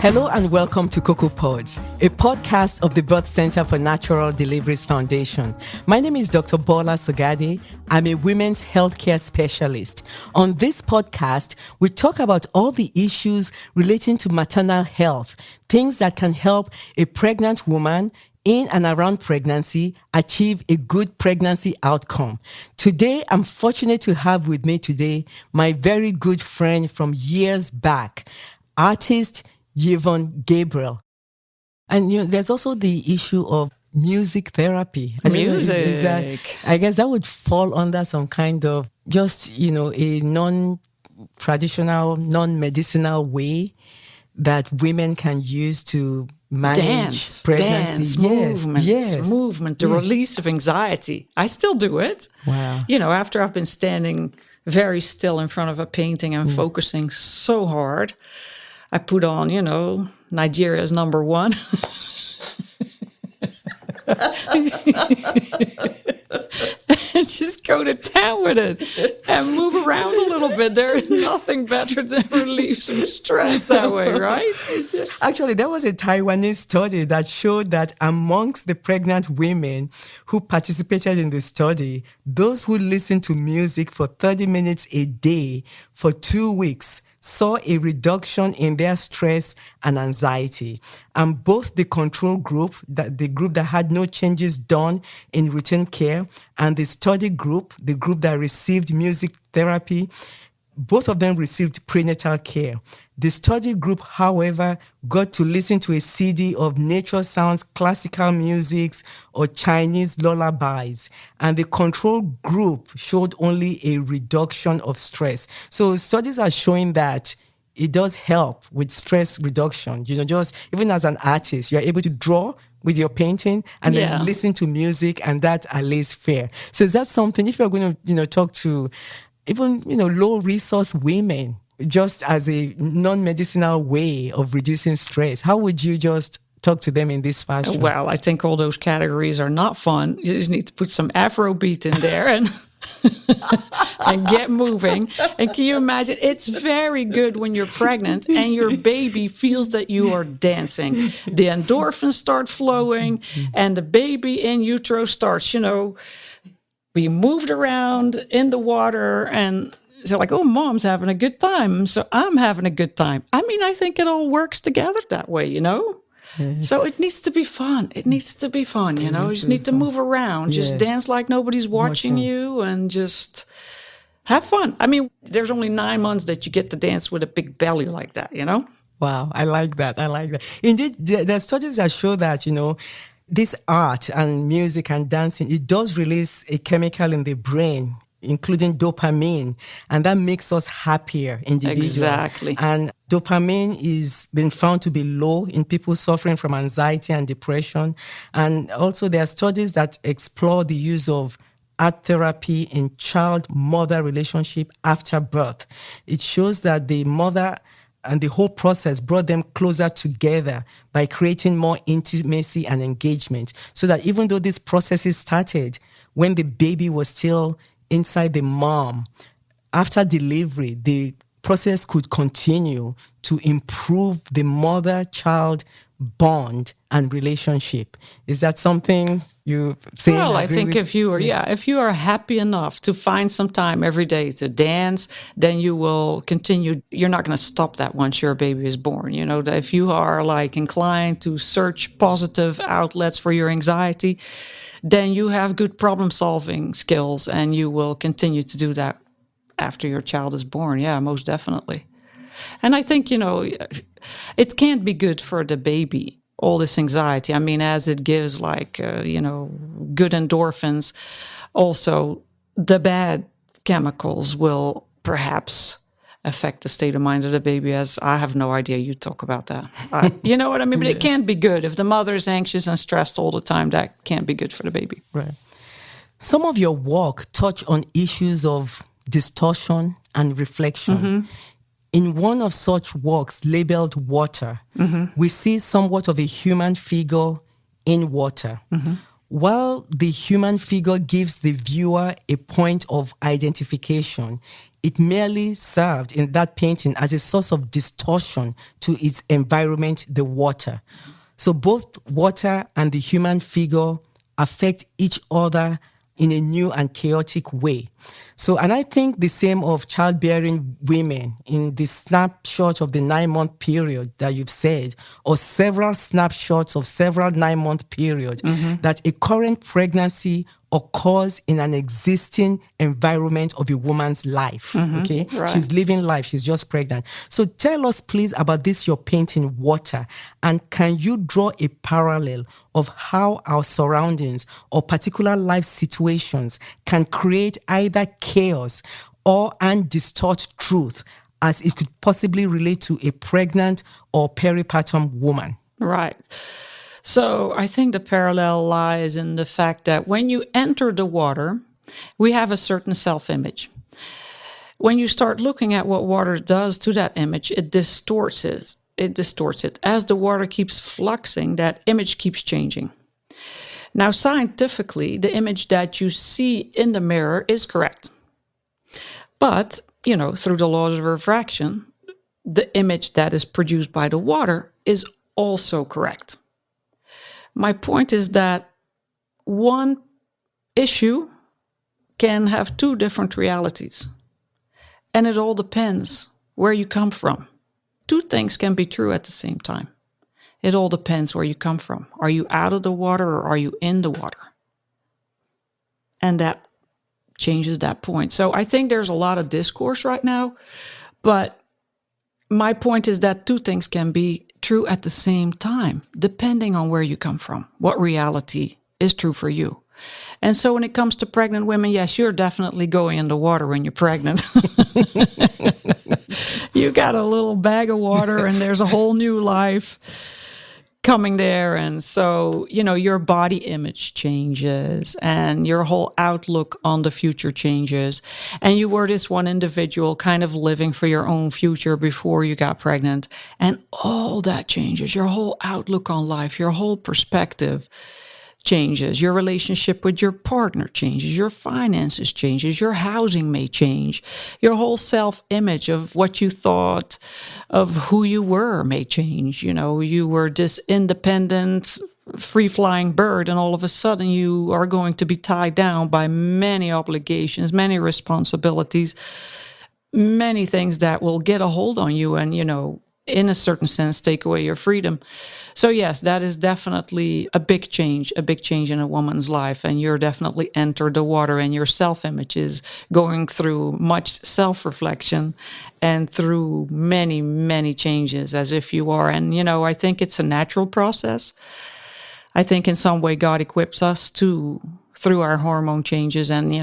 Hello and welcome to Cocoa Pods, a podcast of the Birth Center for Natural Deliveries Foundation. My name is Dr. Bola Sogade. I'm a women's healthcare specialist. On this podcast, we talk about all the issues relating to maternal health, things that can help a pregnant woman in and around pregnancy achieve a good pregnancy outcome. Today, I'm fortunate to have with me today my very good friend from years back, artist Yvonne Gabriel. And there's also the issue of music therapy. I guess that would fall under some kind of just, a non-traditional, non-medicinal way that women can use to manage pregnancy. Movement, the release of anxiety. I still do it. Wow. After I've been standing very still in front of a painting and focusing so hard, I put on, Nigeria's number one. And just go to town with it and move around a little bit. There is nothing better than relieve some stress that way, right? Actually, there was a Taiwanese study that showed that amongst the pregnant women who participated in the study, those who listened to music for 30 minutes a day for 2 weeks saw a reduction in their stress and anxiety. And both the control group, the group that had no changes done in routine care, and the study group, the group that received music therapy, both of them received prenatal care. The study group, however, got to listen to a CD of nature sounds, classical musics, or Chinese lullabies. And the control group showed only a reduction of stress. So studies are showing that it does help with stress reduction. Just even as an artist, you're able to draw with your painting and then listen to music, and that allays fear. So is that something, if you're going to, talk to even, low resource women, just as a non-medicinal way of reducing stress, how would you just talk to them in this fashion? Well, I think all those categories are not fun. You just need to put some Afrobeat in there and and get moving. And can you imagine? It's very good when you're pregnant and your baby feels that you are dancing. The endorphins start flowing and the baby in utero starts, we moved around in the water and so like, oh, mom's having a good time. So I'm having a good time. I mean, I think it all works together that way, So it needs to be fun. You just need to move around. Just dance like nobody's watching you and just have fun. I mean, there's only 9 months that you get to dance with a big belly like that, Wow, I like that. Indeed, there are studies that show that, this art and music and dancing, it does release a chemical in the brain, including dopamine, and that makes us happier individuals. Exactly. And dopamine is been found to be low in people suffering from anxiety and depression. And also there are studies that explore the use of art therapy in child-mother relationship after birth. It shows that the mother and the whole process brought them closer together by creating more intimacy and engagement, so that even though this process started when the baby was still inside the mom, after delivery, the process could continue to improve the mother-child bond and relationship. Is that something you say? Well, I think if you are happy enough to find some time every day to dance, then you will continue. You're not going to stop that once your baby is born. That if you are inclined to search positive outlets for your anxiety, then you have good problem-solving skills, and you will continue to do that after your child is born. Yeah, most definitely. And I think, it can't be good for the baby, all this anxiety. I mean, as it gives good endorphins, also the bad chemicals will perhaps affect the state of mind of the baby, as I have no idea. You talk about that. You know what I mean? But it can't be good. If the mother is anxious and stressed all the time, that can't be good for the baby. Right. Some of your work touch on issues of distortion and reflection. In one of such works labeled Water, we see somewhat of a human figure in water. While the human figure gives the viewer a point of identification, it merely served in that painting as a source of distortion to its environment, the water. So both water and the human figure affect each other in a new and chaotic way. So, and I think the same of childbearing women in the snapshot of the 9-month period that you've said, or several snapshots of several 9-month periods, that a current pregnancy occurs in an existing environment of a woman's life. Okay, right. She's living life. She's just pregnant. So tell us, please, about this your painting, Water, and can you draw a parallel of how our surroundings or particular life situations can create either chaos and distort truth, as it could possibly relate to a pregnant or peripartum woman? Right. So I think the parallel lies in the fact that when you enter the water, we have a certain self-image. When you start looking at what water does to that image, it distorts it. As the water keeps fluxing, that image keeps changing. Now, scientifically, the image that you see in the mirror is correct. But, through the laws of refraction, the image that is produced by the water is also correct. My point is that one issue can have two different realities. And it all depends where you come from. Two things can be true at the same time. It all depends where you come from. Are you out of the water or are you in the water? And that changes that point. So I think there's a lot of discourse right now, but my point is that two things can be true at the same time, depending on where you come from, what reality is true for you. And so when it comes to pregnant women, yes, you're definitely going in the water when you're pregnant. You got a little bag of water and there's a whole new life coming there. And so, your body image changes and your whole outlook on the future changes. And you were this one individual kind of living for your own future before you got pregnant. And all that changes. Your whole outlook on life, your whole perspective changes. Your relationship with your partner changes. Your finances changes. Your housing may change. Your whole self-image of what you thought of who you were may change. You were this independent, free-flying bird, and all of a sudden you are going to be tied down by many obligations, many responsibilities, many things that will get a hold on you and, in a certain sense, take away your freedom. So yes, that is definitely a big change in a woman's life. And you're definitely entered the water and your self-image is going through much self-reflection and through many, many changes as if you are. And, I think it's a natural process. I think in some way God equips us through our hormone changes and,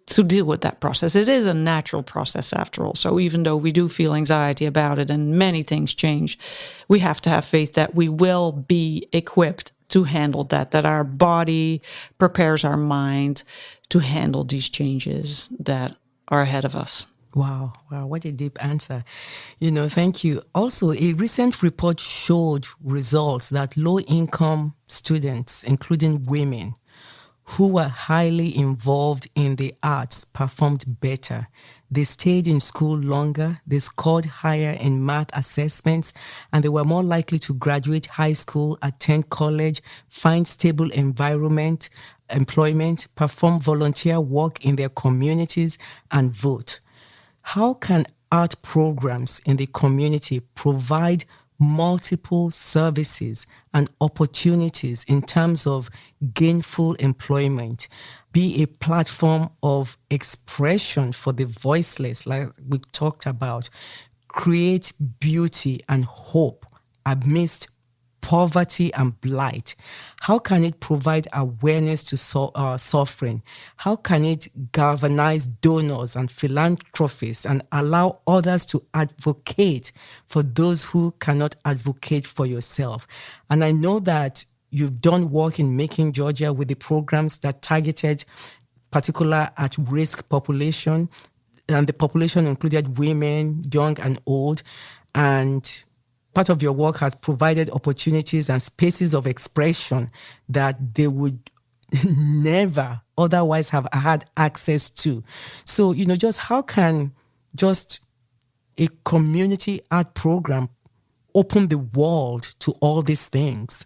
to deal with that process. It is a natural process after all. So even though we do feel anxiety about it and many things change, we have to have faith that we will be equipped to handle that our body prepares our mind to handle these changes that are ahead of us. Wow, what a deep answer. Thank you. Also, a recent report showed results that low-income students, including women, who were highly involved in the arts performed better. They stayed in school longer, they scored higher in math assessments, and they were more likely to graduate high school, attend college, find stable employment, perform volunteer work in their communities, and vote. How can art programs in the community provide multiple services and opportunities in terms of gainful employment, be a platform of expression for the voiceless, like we talked about, create beauty and hope amidst poverty and blight? How can it provide awareness to suffering? How can it galvanize donors and philanthropists and allow others to advocate for those who cannot advocate for yourself? And I know that you've done work in Making Georgia with the programs that targeted particular at-risk population, and the population included women, young and old, and part of your work has provided opportunities and spaces of expression that they would never otherwise have had access to. So, just how can just a community art program open the world to all these things?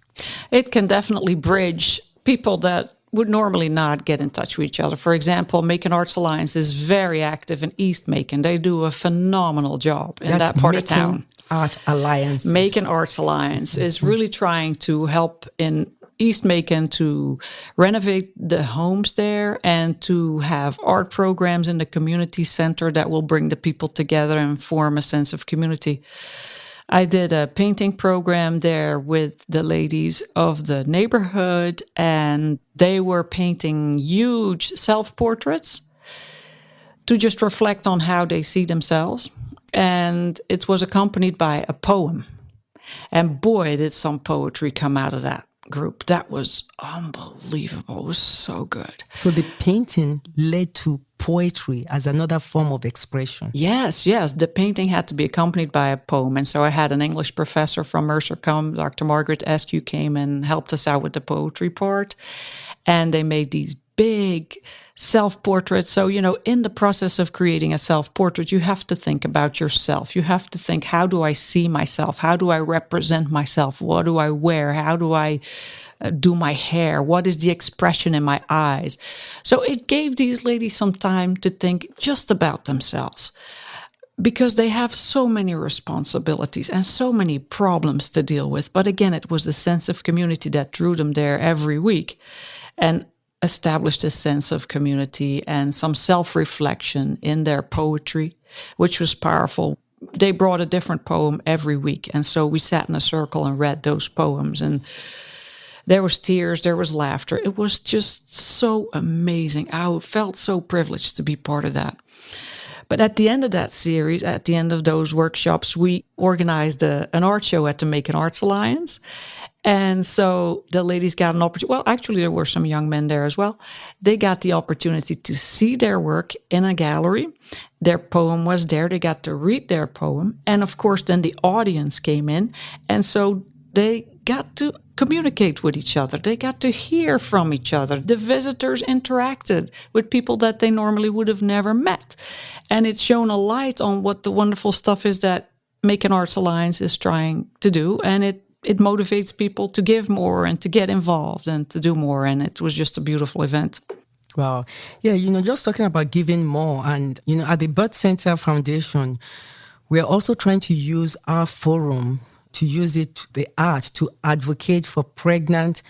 It can definitely bridge people that would normally not get in touch with each other. For example, Macon Arts Alliance is very active in East Macon. They do a phenomenal job in that part of town. Art Alliance. Macon Arts Alliance is really trying to help in East Macon to renovate the homes there and to have art programs in the community center that will bring the people together and form a sense of community. I did a painting program there with the ladies of the neighborhood, and they were painting huge self-portraits to just reflect on how they see themselves. And it was accompanied by a poem. And boy, did some poetry come out of that group. That was unbelievable. It was so good. So the painting led to poetry as another form of expression. Yes. The painting had to be accompanied by a poem. And so I had an English professor from Mercer come, Dr. Margaret Askew, came and helped us out with the poetry part. And they made these big self-portraits. So, in the process of creating a self-portrait, you have to think about yourself. You have to think, how do I see myself? How do I represent myself? What do I wear? How do I do my hair? What is the expression in my eyes? So it gave these ladies some time to think just about themselves, because they have so many responsibilities and so many problems to deal with. But again, it was the sense of community that drew them there every week and established a sense of community and some self-reflection in their poetry, which was powerful. They brought a different poem every week. And so we sat in a circle and read those poems. And there was tears, there was laughter. It was just so amazing. I felt so privileged to be part of that. But at the end of that series, at the end of those workshops, we organized an art show at the Macon Arts Alliance. And so the ladies got an opportunity. Well, actually, there were some young men there as well. They got the opportunity to see their work in a gallery. Their poem was there. They got to read their poem. And of course, then the audience came in. And so they got to communicate with each other. They got to hear from each other. The visitors interacted with people that they normally would have never met. And it's shown a light on what the wonderful stuff is that Macon Arts Alliance is trying to do. And it motivates people to give more and to get involved and to do more. And it was just a beautiful event. Wow. Yeah, just talking about giving more. And, at the Birth Center Foundation, we're also trying to use our forum, to use it, the art, to advocate for pregnant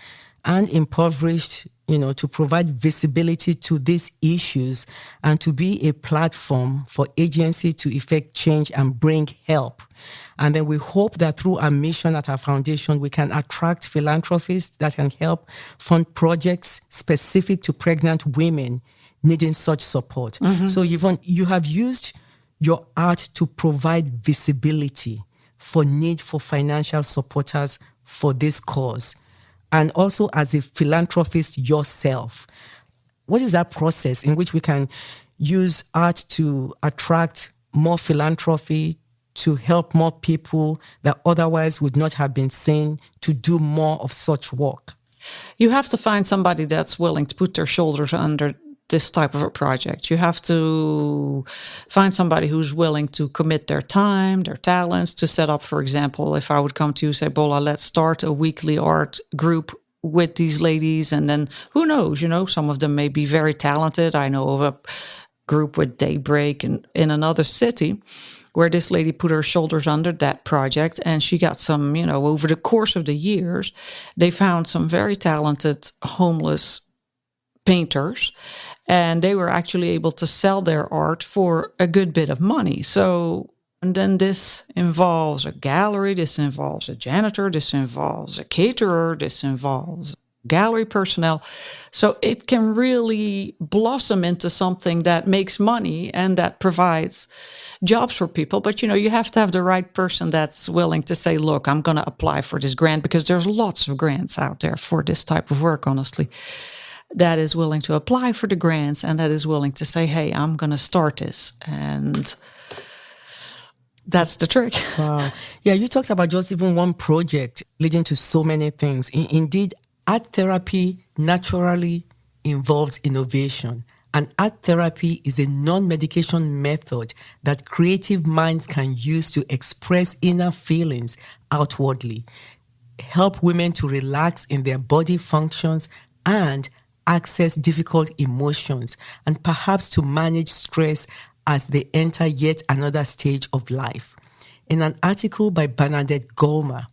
and impoverished, to provide visibility to these issues and to be a platform for agency to effect change and bring help. And then we hope that through our mission at our foundation, we can attract philanthropists that can help fund projects specific to pregnant women needing such support. Mm-hmm. So Yvonne, you have used your art to provide visibility for need for financial supporters for this cause. And also as a philanthropist yourself, what is that process in which we can use art to attract more philanthropy, to help more people that otherwise would not have been seen to do more of such work? You have to find somebody that's willing to put their shoulders under this type of a project. You have to find somebody who's willing to commit their time, their talents to set up, for example, if I would come to you and say, Bola, let's start a weekly art group with these ladies. And then who knows, some of them may be very talented. I know of a group with Daybreak in another city where this lady put her shoulders under that project, and she got some, over the course of the years, they found some very talented homeless painters, and they were actually able to sell their art for a good bit of money. So, and then this involves a gallery, this involves a janitor, this involves a caterer, this involves gallery personnel. So it can really blossom into something that makes money and that provides jobs for people. But, you have to have the right person that's willing to say, look, I'm going to apply for this grant, because there's lots of grants out there for this type of work, honestly, that is willing to apply for the grants and that is willing to say, hey, I'm going to start this. And That's the trick. Wow. Yeah, you talked about just even one project leading to so many things. Indeed, art therapy naturally involves innovation. And art therapy is a non-medication method that creative minds can use to express inner feelings outwardly, help women to relax in their body functions and access difficult emotions, and perhaps to manage stress as they enter yet another stage of life. In an article by Bernadette Goldmer,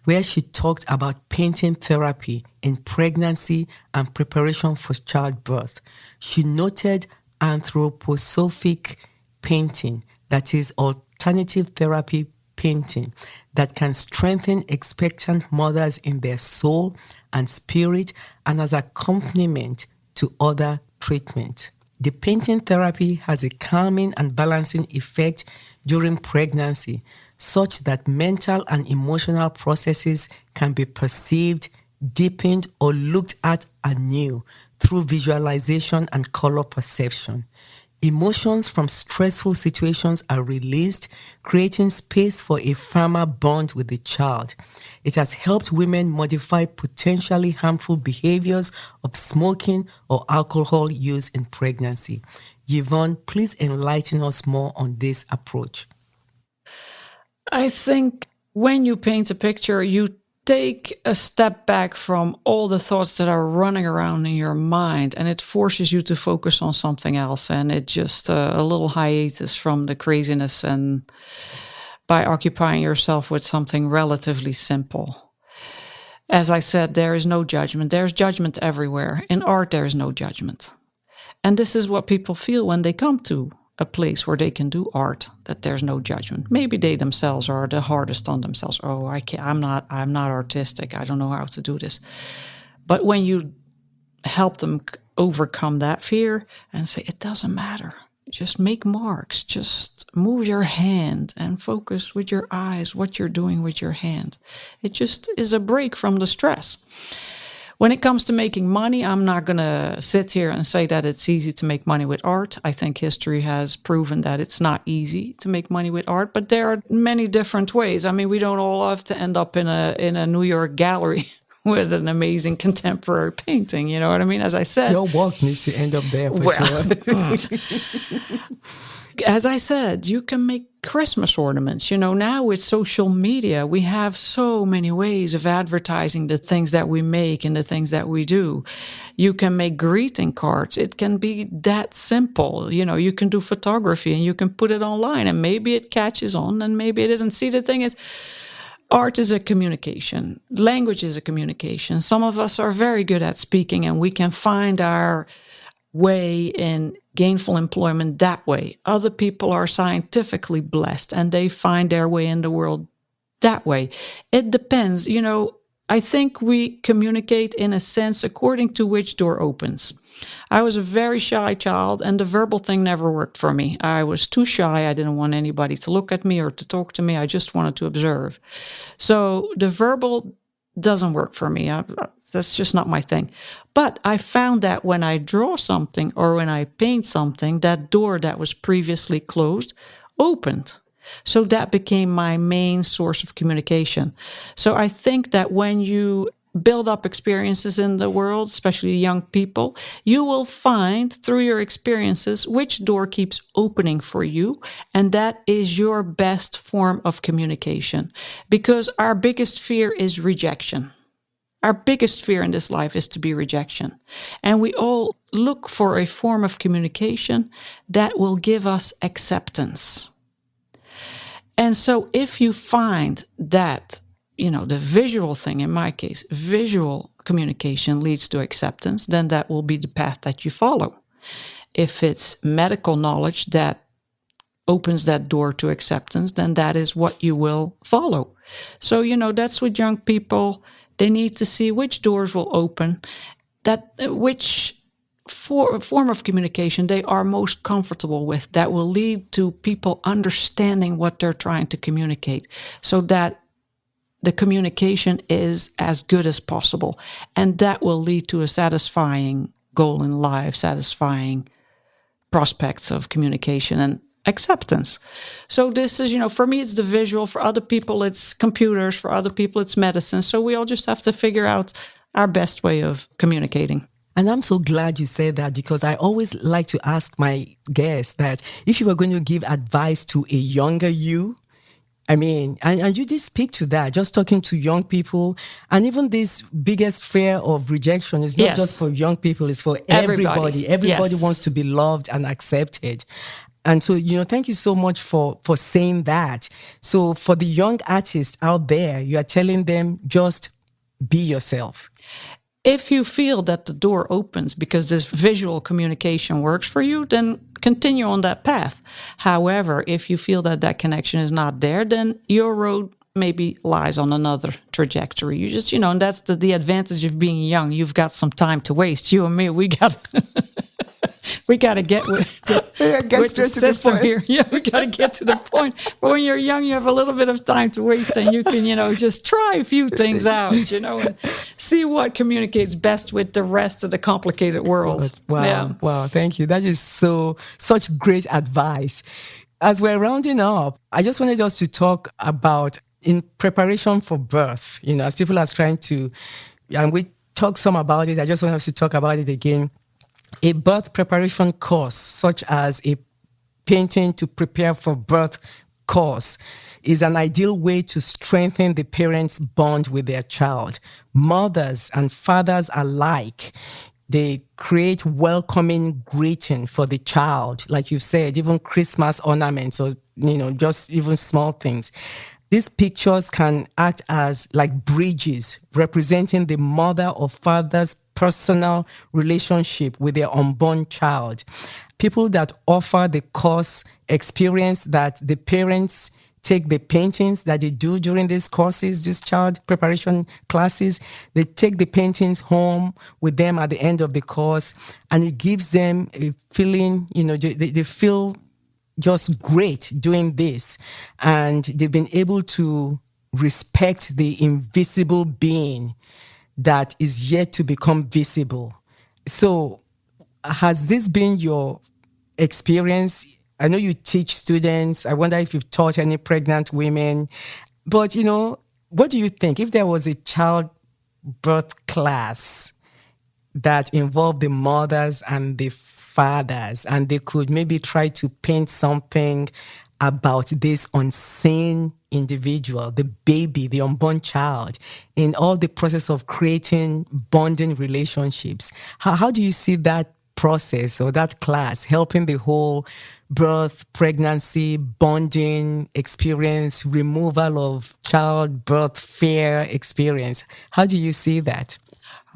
where she talked about painting therapy in pregnancy and preparation for childbirth, she noted anthroposophic painting, that is, alternative therapy painting, that can strengthen expectant mothers in their soul and spirit and as accompaniment to other treatment. The painting therapy has a calming and balancing effect during pregnancy, such that mental and emotional processes can be perceived, deepened, or looked at anew through visualization and color perception. Emotions from stressful situations are released, creating space for a firmer bond with the child. It has helped women modify potentially harmful behaviors of smoking or alcohol use in pregnancy. Yvonne, please enlighten us more on this approach. I think when you paint a picture, you take a step back from all the thoughts that are running around in your mind, and it forces you to focus on something else. And it just a little hiatus from the craziness, and by occupying yourself with something relatively simple. As I said, there is no judgment. There's judgment everywhere. In art, there is no judgment. And this is what people feel when they come to a place where they can do art, that there's no judgment. Maybe they themselves are the hardest on themselves. Oh, I can't, I'm not artistic. I don't know how to do this. But when you help them overcome that fear and say, it doesn't matter. Just make marks. Just move your hand and focus with your eyes what you're doing with your hand. It just is a break from the stress. When it comes to making money, I'm not going to sit here and say that it's easy to make money with art. I think history has proven that it's not easy to make money with art, but there are many different ways. I mean, we don't all have to end up in a New York gallery with an amazing contemporary painting. You know what I mean? As I said, your work needs to end up there for sure. As I said, you can make Christmas ornaments. You know, now with social media, we have so many ways of advertising the things that we make and the things that we do. You can make greeting cards. It can be that simple. You know, you can do photography and you can put it online, and maybe it catches on and maybe it isn't. See, the thing is, art is a communication. Language is a communication. Some of us are very good at speaking, and we can find our way in gainful employment that way. Other people are scientifically blessed and they find their way in the world that way. It depends. You know, I think we communicate in a sense according to which door opens. I was a very shy child, and the verbal thing never worked for me. I was too shy. I didn't want anybody to look at me or to talk to me. I just wanted to observe. So the verbal doesn't work for me. That's just not my thing. But I found that when I draw something or when I paint something, that door that was previously closed opened. So that became my main source of communication. So I think that when you build up experiences in the world, especially young people, you will find through your experiences which door keeps opening for you. And that is your best form of communication. Because our biggest fear is rejection. Our biggest fear in this life is to be rejection. And we all look for a form of communication that will give us acceptance. And so if you find that, you know, the visual thing, in my case, visual communication leads to acceptance, then that will be the path that you follow. If it's medical knowledge that opens that door to acceptance, then that is what you will follow. So, you know, that's with young people. They need to see which doors will open, that which form of communication they are most comfortable with, that will lead to people understanding what they're trying to communicate, so that the communication is as good as possible. And that will lead to a satisfying goal in life, satisfying prospects of communication. And acceptance. So this is, for me, it's the visual. For other people, it's computers. For other people, it's medicine. So we all just have to figure out our best way of communicating. And I'm so glad you said that, because I always like to ask my guests that if you were going to give advice to a younger you, I mean, and you did speak to that, just talking to young people. And even this biggest fear of rejection is not just for young people, it's for everybody. Everybody wants to be loved and accepted. And so, thank you so much for saying that. So for the young artists out there, you are telling them, just be yourself. If you feel that the door opens because this visual communication works for you, then continue on that path. However, if you feel that that connection is not there, then your road maybe lies on another trajectory. You just, and that's the advantage of being young. You've got some time to waste. You and me, we got to get with the system here. Yeah, we got to get to the point. But when you're young, you have a little bit of time to waste, and you can, just try a few things out, and see what communicates best with the rest of the complicated world. Wow. Yeah. Wow. Thank you. That is such great advice. As we're rounding up, I just wanted us to talk about in preparation for birth, as people are trying to, and we talked some about it. I just want us to talk about it again. A birth preparation course, such as a painting to prepare for birth course, is an ideal way to strengthen the parents' bond with their child. Mothers and fathers alike, they create welcoming greeting for the child. Like you said, even Christmas ornaments or, just even small things. These pictures can act as like bridges representing the mother or father's personal relationship with their unborn child. People that offer the course experience that the parents take the paintings that they do during these courses, these child preparation classes, they take the paintings home with them at the end of the course, and it gives them a feeling, they feel just great doing this. And they've been able to respect the invisible being that is yet to become visible. So has this been your experience? I know you teach students. I wonder if you've taught any pregnant women. But, what do you think? If there was a childbirth class that involved the mothers and the fathers, and they could maybe try to paint something about this unseen individual, the baby, the unborn child, in all the process of creating bonding relationships. How do you see that process or that class helping the whole birth, pregnancy, bonding experience, removal of childbirth fear experience? How do you see that?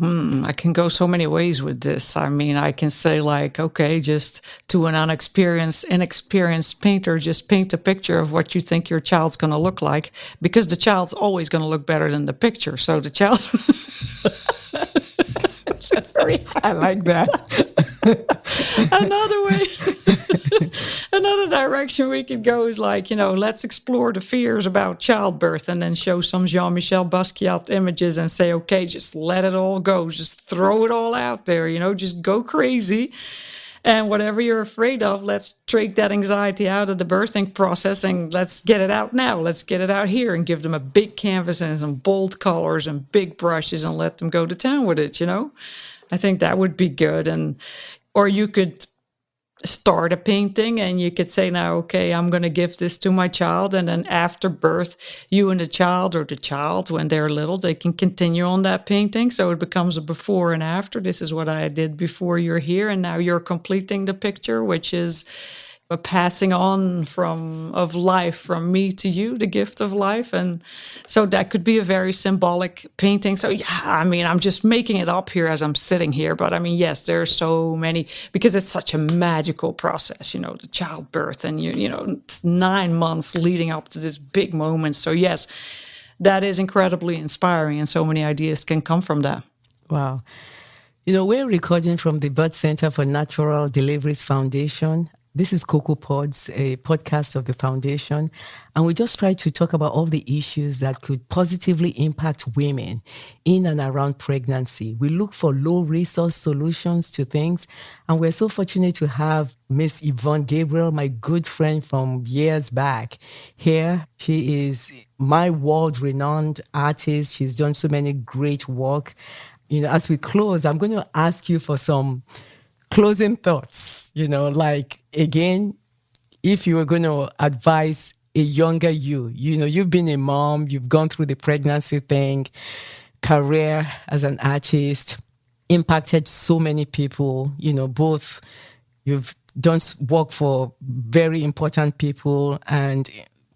I can go so many ways with this. I mean, I can say like, okay, just to an inexperienced painter, just paint a picture of what you think your child's going to look like, because the child's always going to look better than the picture. So the child... I like that. Another way, another direction we could go is like, let's explore the fears about childbirth, and then show some Jean-Michel Basquiat images and say, okay, just let it all go. Just throw it all out there, just go crazy. And whatever you're afraid of, let's take that anxiety out of the birthing process and let's get it out now. Let's get it out here and give them a big canvas and some bold colors and big brushes and let them go to town with it, I think that would be good. Or you could start a painting and you could say, now, okay, I'm going to give this to my child. And then after birth, you and the child, or the child, when they're little, they can continue on that painting. So it becomes a before and after. This is what I did before you're here. And now you're completing the picture, which is a passing on of life from me to you, the gift of life. And so that could be a very symbolic painting. So yeah, I mean, I'm just making it up here as I'm sitting here. But I mean, yes, there are so many, because it's such a magical process, the childbirth, and it's 9 months leading up to this big moment. So yes, that is incredibly inspiring, and so many ideas can come from that. Wow. We're recording from the Birth Center for Natural Deliveries Foundation. This is Cocoa Pods, a podcast of the foundation. And we just try to talk about all the issues that could positively impact women in and around pregnancy. We look for low resource solutions to things. And we're so fortunate to have Miss Yvonne Gabriel, my good friend from years back, here. She is my world-renowned artist. She's done so many great work. As we close, I'm going to ask you for some closing thoughts, like, again, if you were going to advise a younger you've been a mom, you've gone through the pregnancy thing, career as an artist, impacted so many people, both you've done work for very important people and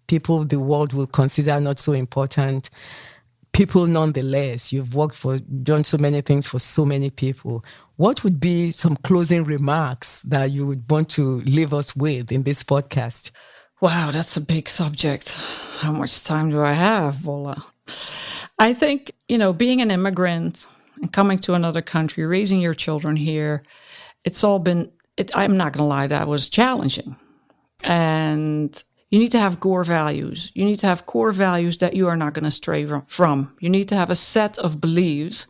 people the world will consider not so important. People nonetheless, you've done so many things for so many people. What would be some closing remarks that you would want to leave us with in this podcast? Wow, that's a big subject. How much time do I have? Voila. I think, being an immigrant and coming to another country, raising your children here, I'm not going to lie, that was challenging. And you need to have core values. You need to have core values that you are not going to stray from. You need to have a set of beliefs.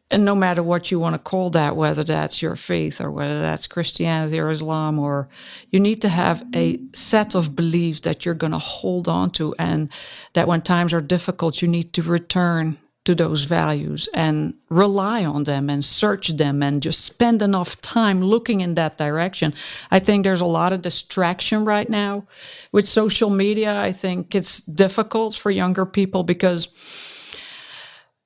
And no matter what you want to call that, whether that's your faith or whether that's Christianity or Islam, or you need to have a set of beliefs that you're going to hold on to, and that when times are difficult, you need to return to those values and rely on them and search them and just spend enough time looking in that direction. I think there's a lot of distraction right now with social media. I think it's difficult for younger people because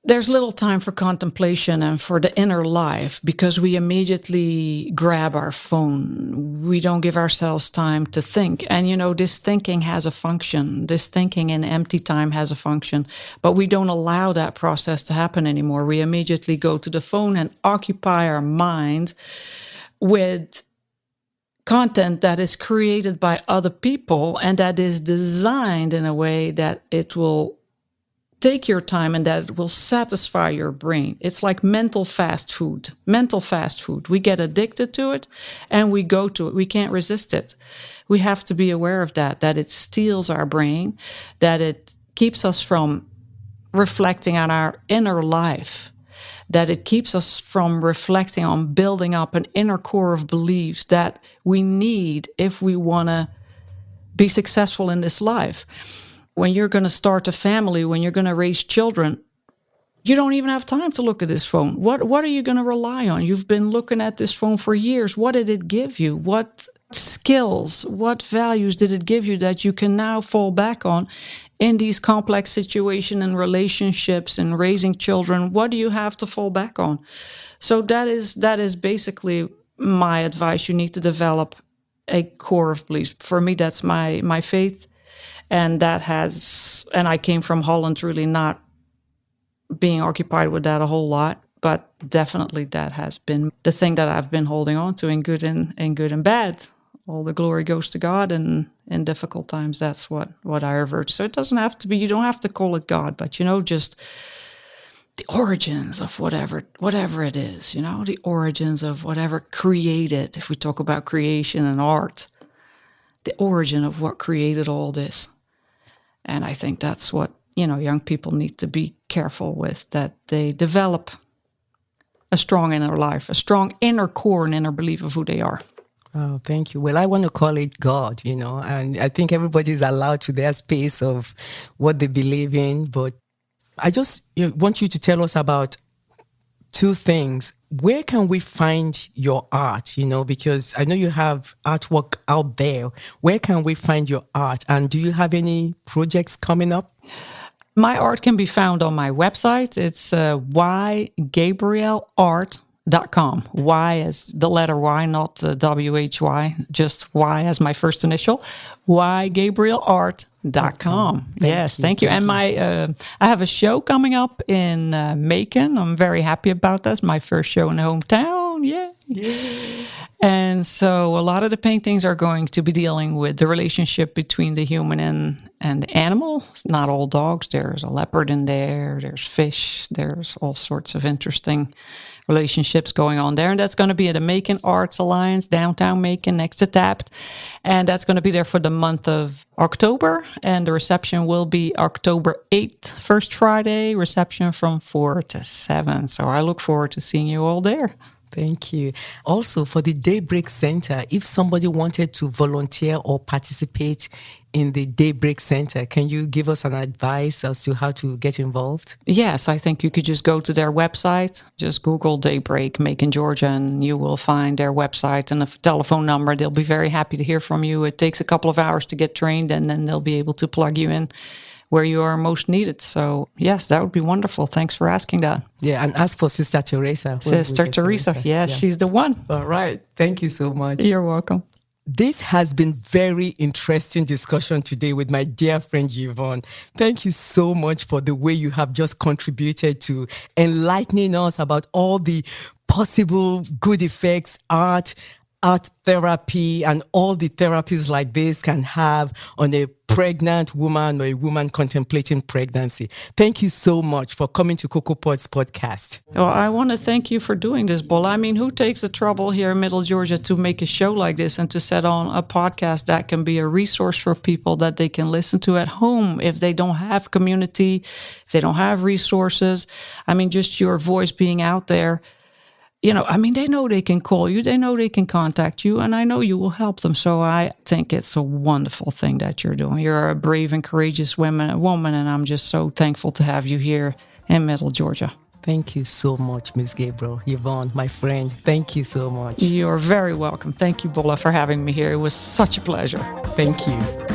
there's little time for contemplation and for the inner life because we immediately grab our phone. We don't give ourselves time to think. And, this thinking has a function. This thinking in empty time has a function. But we don't allow that process to happen anymore. We immediately go to the phone and occupy our mind with content that is created by other people and that is designed in a way that it will take your time and that it will satisfy your brain. It's like mental fast food. We get addicted to it and we go to it. We can't resist it. We have to be aware of that it steals our brain, that it keeps us from reflecting on our inner life, that it keeps us from reflecting on building up an inner core of beliefs that we need if we want to be successful in this life. When you're going to start a family, when you're going to raise children, you don't even have time to look at this phone. What are you going to rely on? You've been looking at this phone for years. What did it give you? What skills, what values did it give you that you can now fall back on in these complex situations and relationships and raising children? What do you have to fall back on? So that is basically my advice. You need to develop a core of beliefs. For me, that's my faith. And I came from Holland really not being occupied with that a whole lot, but definitely that has been the thing that I've been holding on to in good and bad. All the glory goes to God, and in difficult times, that's what I revert. So it doesn't have to be, you don't have to call it God, but just the origins of whatever it is, the origins of whatever created, if we talk about creation and art, the origin of what created all this. And I think that's what, young people need to be careful with, that they develop a strong inner life, a strong inner core and inner belief of who they are. Oh, thank you. Well, I want to call it God, and I think everybody's allowed to their space of what they believe in. But I just want you to tell us about two things. Where can we find your art, because I know you have artwork out there. Where can we find your art? And do you have any projects coming up? My art can be found on my website. It's yGabrielArt.com. Y as the letter Y, not WHY, just Y as my first initial. yGabrielArt.com. Yes, thank you. And I have a show coming up in Macon. I'm very happy about that. It's my first show in the hometown. Yeah. And so a lot of the paintings are going to be dealing with the relationship between the human and the animal. It's not all dogs. There's a leopard in there. There's fish. There's all sorts of interesting relationships going on there. And that's going to be at the Macon Arts Alliance, downtown Macon, next to Tapt. And that's going to be there for the month of October. And the reception will be October 8th, first Friday, reception from 4 to 7. So I look forward to seeing you all there. Thank you. Also, for the Daybreak Center, if somebody wanted to volunteer or participate in the Daybreak Center, can you give us an advice as to how to get involved? Yes, I think you could just go to their website, just Google Daybreak Macon, Georgia, and you will find their website and a telephone number. They'll be very happy to hear from you. It takes a couple of hours to get trained, and then they'll be able to plug you in where you are most needed. So, yes, that would be wonderful. Thanks for asking that. Yeah, and as for Sister Teresa. Sister Teresa, yes, she's the one. All right. Thank you so much. You're welcome. This has been very interesting discussion today with my dear friend Yvonne. Thank you so much for the way you have just contributed to enlightening us about all the possible good effects art therapy and all the therapies like this can have on a pregnant woman or a woman contemplating pregnancy. Thank you so much for coming to Cocoa Pods podcast. Well, I want to thank you for doing this, Bull. I mean, who takes the trouble here in Middle Georgia to make a show like this and to set on a podcast that can be a resource for people that they can listen to at home if they don't have community, if they don't have resources? I mean, just your voice being out there. You know, I mean, they know they can call you, they know they can contact you, and I know you will help them. So I think it's a wonderful thing that you're doing. You're a brave and courageous woman, and I'm just so thankful to have you here in Middle Georgia. Thank you so much, Ms. Gabriel. Yvonne, my friend, thank you so much. You're very welcome. Thank you, Bola, for having me here. It was such a pleasure. Thank you.